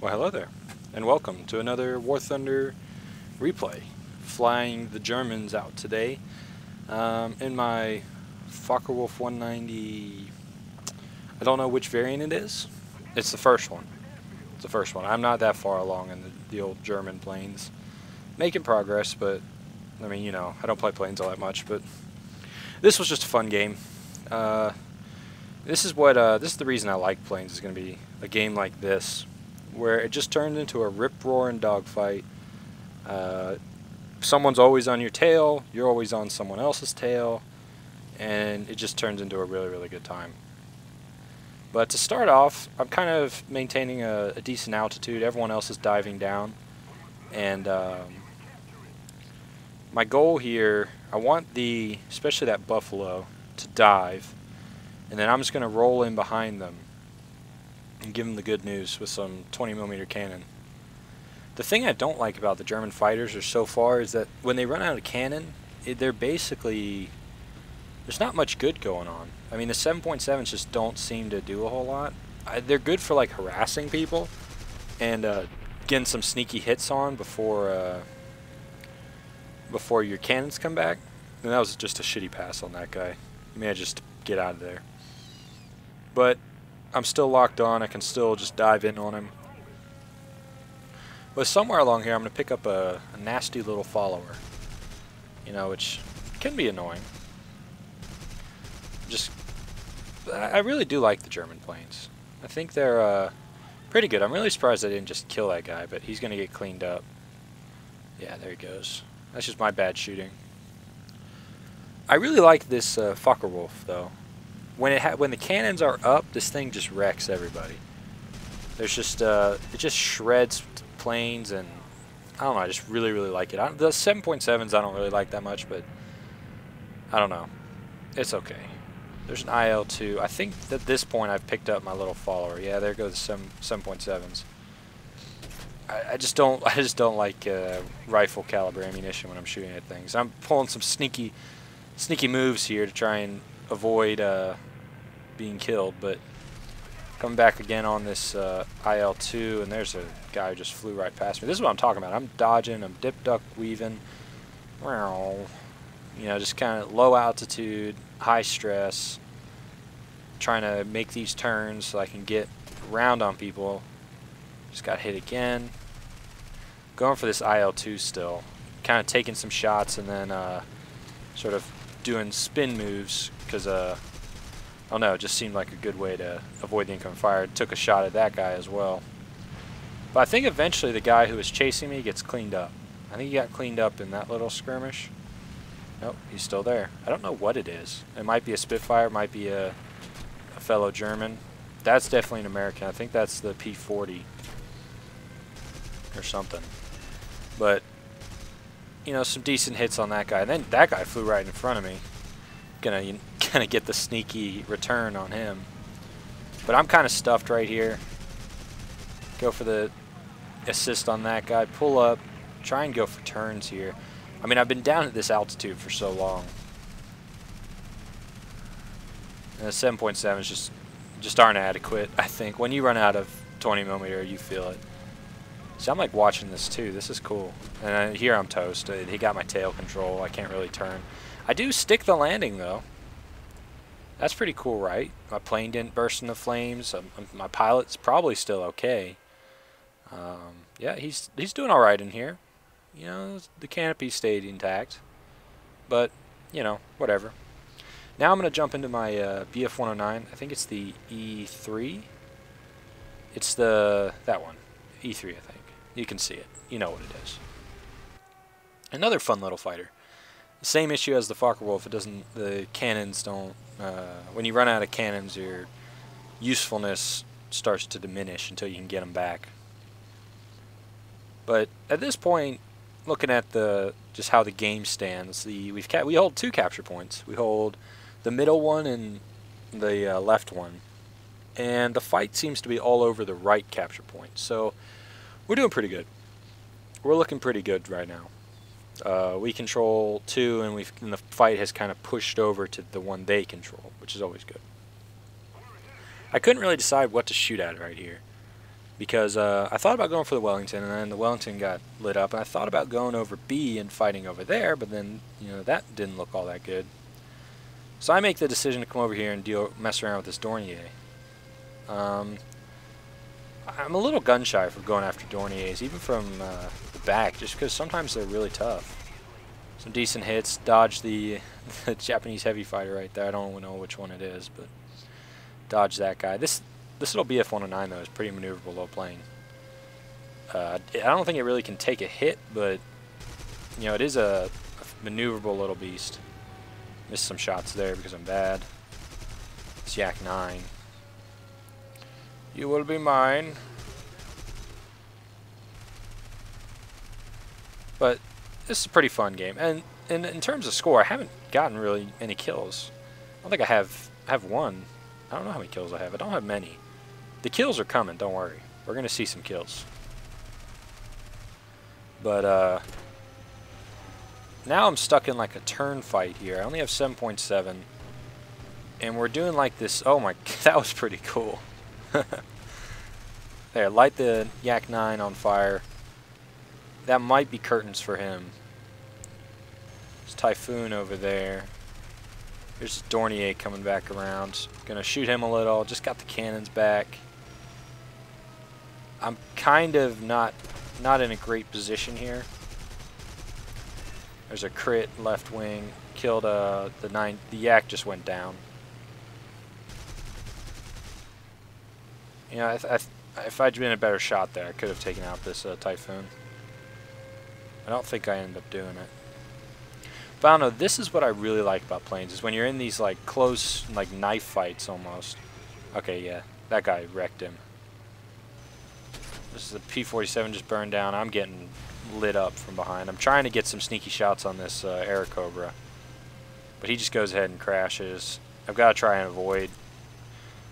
Well, hello there, and welcome to another War Thunder replay. Flying the Germans out today in my Focke-Wulf 190. I don't know which variant it is. It's the first one. It's the first one. I'm not that far along in the old German planes. Making progress, but I mean, you know, I don't play planes all that much. But this was just a fun game. This is the reason I like planes. Is going to be a game like this, where it just turns into a rip-roaring dogfight. Someone's always on your tail, you're always on someone else's tail, and it just turns into a really, really good time. But to start off, I'm kind of maintaining a decent altitude. Everyone else is diving down, and my goal here, I want especially that buffalo, to dive, and then I'm just going to roll in behind them and give them the good news with some 20mm cannon. The thing I don't like about the German fighters so far is that when they run out of cannon, they're basically, there's not much good going on. I mean, the 7.7s just don't seem to do a whole lot. They're good for like harassing people and getting some sneaky hits on before your cannons come back. And that was just a shitty pass on that guy. You may just get out of there. But I'm still locked on. I can still just dive in on him. But somewhere along here, I'm going to pick up a nasty little follower. You know, which can be annoying. I really do like the German planes. I think they're pretty good. I'm really surprised I didn't just kill that guy, but he's going to get cleaned up. Yeah, there he goes. That's just my bad shooting. I really like this Focke-Wulf, though. When the cannons are up, this thing just wrecks everybody. There's just it just shreds planes, and I don't know. I just really, really like it. The 7.7s I don't really like that much, but I don't know. It's okay. There's an IL-2. I think at this point I've picked up my little follower. Yeah, there goes the 7.7s. I just don't like rifle caliber ammunition when I'm shooting at things. I'm pulling some sneaky moves here to try and avoid being killed, but coming back again on this IL-2, and there's a guy who just flew right past me. This is what I'm talking about. I'm dodging, I'm dip, duck, weaving. You know, just kind of low altitude, high stress, trying to make these turns so I can get around on people. Just got hit again. Going for this IL-2 still. Kind of taking some shots and then sort of doing spin moves because I don't know, it just seemed like a good way to avoid the incoming fire. Took a shot at that guy as well. But I think eventually the guy who was chasing me gets cleaned up. I think he got cleaned up in that little skirmish. Nope, he's still there. I don't know what it is. It might be a Spitfire, it might be a fellow German. That's definitely an American. I think that's the P-40 or something. But, you know, some decent hits on that guy. And then that guy flew right in front of me. Gonna get the sneaky return on him. But I'm kind of stuffed right here. Go for the assist on that guy. Pull up. Try and go for turns here. I mean, I've been down at this altitude for so long. And the 7.7s just aren't adequate, I think. When you run out of 20mm, you feel it. So I'm like watching this too. This is cool. And here I'm toast. He got my tail control. I can't really turn. I do stick the landing though. That's pretty cool, right? My plane didn't burst into flames. My pilot's probably still okay. Yeah, he's doing all right in here. You know, the canopy stayed intact. But, you know, whatever. Now I'm going to jump into my BF-109. I think it's the E3. It's that one. E3, I think. You can see it. You know what it is. Another fun little fighter. The same issue as the Focke-Wulf. The cannons don't. When you run out of cannons, your usefulness starts to diminish until you can get them back. But at this point, looking at just how the game stands, we hold 2 capture points. We hold the middle one and the left one, and the fight seems to be all over the right capture point. So we're doing pretty good. We're looking pretty good right now. We control 2, and the fight has kind of pushed over to the one they control, which is always good. I couldn't really decide what to shoot at right here. because I thought about going for the Wellington, and then the Wellington got lit up, and I thought about going over B and fighting over there, but then, you know, that didn't look all that good. So I make the decision to come over here and mess around with this Dornier. I'm a little gun shy for going after Dorniers, even from the back, just because sometimes they're really tough. Some decent hits, dodge the Japanese heavy fighter right there. I don't know which one it is, but dodge that guy. This little BF-109 though is pretty maneuverable low plane. I don't think it really can take a hit, but you know, it is a maneuverable little beast. Missed some shots there because I'm bad. It's Yak 9. You will be mine. But this is a pretty fun game, and in terms of score, I haven't gotten really any kills. I don't think I have one. I don't know how many kills I have. I don't have many. The kills are coming, don't worry. We're gonna see some kills. But now I'm stuck in like a turn fight here. I only have 7.7, and we're doing like this. Oh my, that was pretty cool. There, light the Yak 9 on fire. That might be curtains for him. There's Typhoon over there. There's Dornier coming back around. Gonna shoot him a little. Just got the cannons back. I'm kind of not in a great position here. There's a crit left wing. Killed the Yak just went down. You know, if I'd been a better shot there, I could have taken out this Typhoon. I don't think I ended up doing it. But I don't know, this is what I really like about planes, is when you're in these like close, like knife fights almost. Okay, yeah, that guy wrecked him. This is a P-47 just burned down. I'm getting lit up from behind. I'm trying to get some sneaky shots on this Air Cobra. But he just goes ahead and crashes. I've got to try and avoid.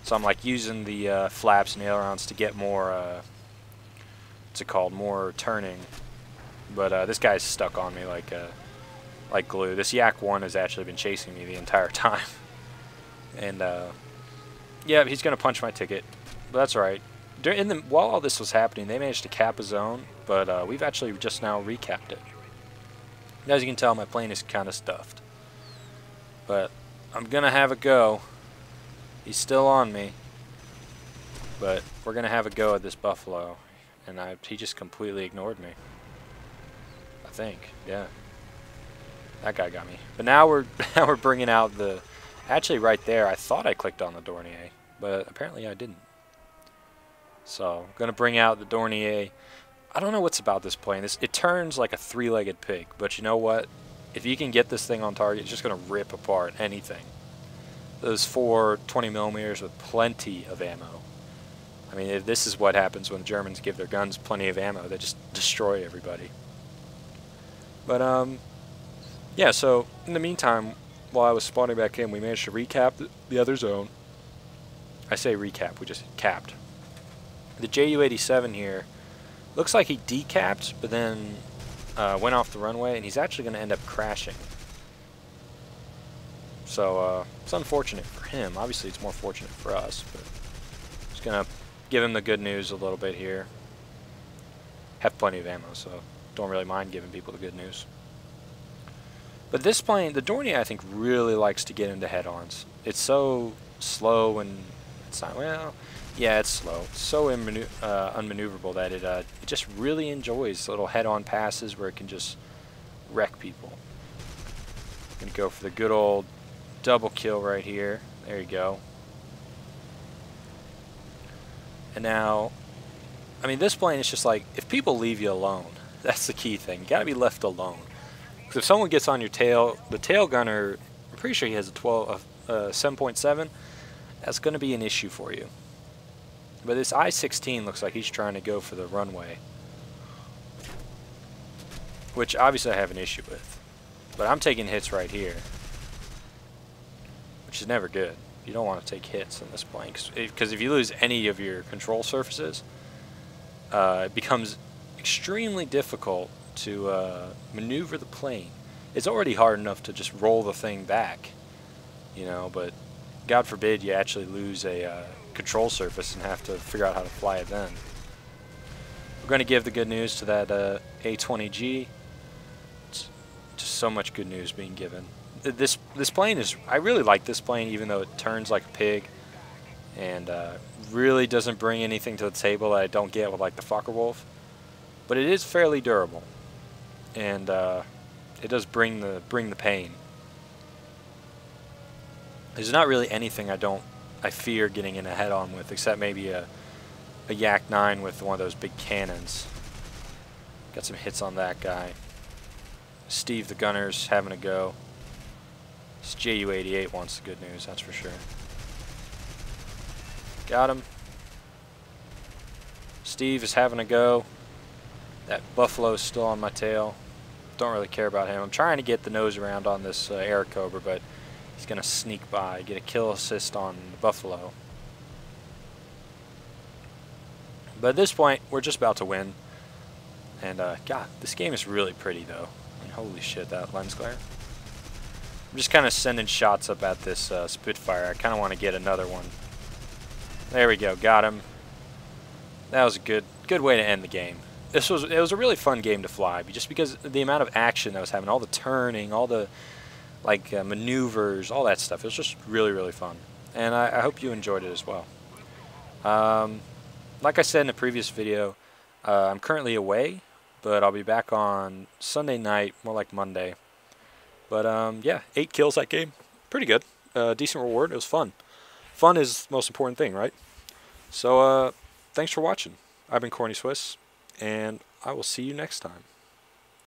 So I'm like using the flaps and ailerons to get more, what's it called, more turning. But this guy's stuck on me like glue. This Yak 1 has actually been chasing me the entire time. And yeah, he's going to punch my ticket. But that's alright. While all this was happening, they managed to cap a zone, but we've actually just now recapped it. As you can tell, my plane is kind of stuffed. But I'm going to have a go. He's still on me. But we're going to have a go at this Buffalo. And he just completely ignored me. I think, yeah. That guy got me. But now we're bringing out the... Actually, right there, I thought I clicked on the Dornier, but apparently I didn't. So, I'm going to bring out the Dornier. I don't know what's about this plane. It turns like a three-legged pig, but you know what? If you can get this thing on target, it's just going to rip apart anything. Those 4 20mm with plenty of ammo. I mean, if this is what happens when the Germans give their guns plenty of ammo. They just destroy everybody. But, yeah, so in the meantime, while I was spawning back in, we managed to recap the other zone. I say recap, we just capped. The Ju-87 here looks like he decapped, but then went off the runway, and he's actually going to end up crashing. So it's unfortunate for him. Obviously, it's more fortunate for us, but just going to give him the good news a little bit here. Have plenty of ammo, so don't really mind giving people the good news. But this plane, the Dornier, I think really likes to get into head-ons. It's so slow and it's not, well, yeah, it's slow. It's so unmaneuverable that it just really enjoys little head-on passes where it can just wreck people. Gonna go for the good old double kill right here. There you go. And now, I mean, this plane is just like, if people leave you alone, that's the key thing. You gotta be left alone. Because if someone gets on your tail, the tail gunner, I'm pretty sure he has a 7.7, that's going to be an issue for you. But this I-16 looks like he's trying to go for the runway, which obviously I have an issue with. But I'm taking hits right here, which is never good. You don't want to take hits in this plane, because if you lose any of your control surfaces, it becomes extremely difficult to maneuver the plane. It's already hard enough to just roll the thing back, you know, but God forbid you actually lose a control surface and have to figure out how to fly it then. We're going to give the good news to that A20G. It's just so much good news being given. This plane is, I really like this plane, even though it turns like a pig and really doesn't bring anything to the table that I don't get with like the Fokker-Wulf. But it is fairly durable, and it does bring the pain. There's not really anything I fear getting in a head-on with, except maybe a Yak 9 with one of those big cannons. Got some hits on that guy. Steve the gunner's having a go. This JU-88 wants the good news, that's for sure. Got him. Steve is having a go. That Buffalo's still on my tail. Don't really care about him. I'm trying to get the nose around on this Air Cobra, but he's going to sneak by, get a kill assist on the Buffalo. But at this point, we're just about to win. And, God, this game is really pretty, though. I mean, holy shit, that lens glare. I'm just kind of sending shots up at this Spitfire. I kind of want to get another one. There we go, got him. That was a good way to end the game. It was a really fun game to fly, just because of the amount of action that was happening, all the turning, all the maneuvers, all that stuff. It was just really, really fun, and I hope you enjoyed it as well. Like I said in a previous video, I'm currently away, but I'll be back on Sunday night, more like Monday. But yeah, 8 kills that game, pretty good. Decent reward. It was fun. Fun is the most important thing, right? So thanks for watching. I've been Corny Swiss, and I will see you next time.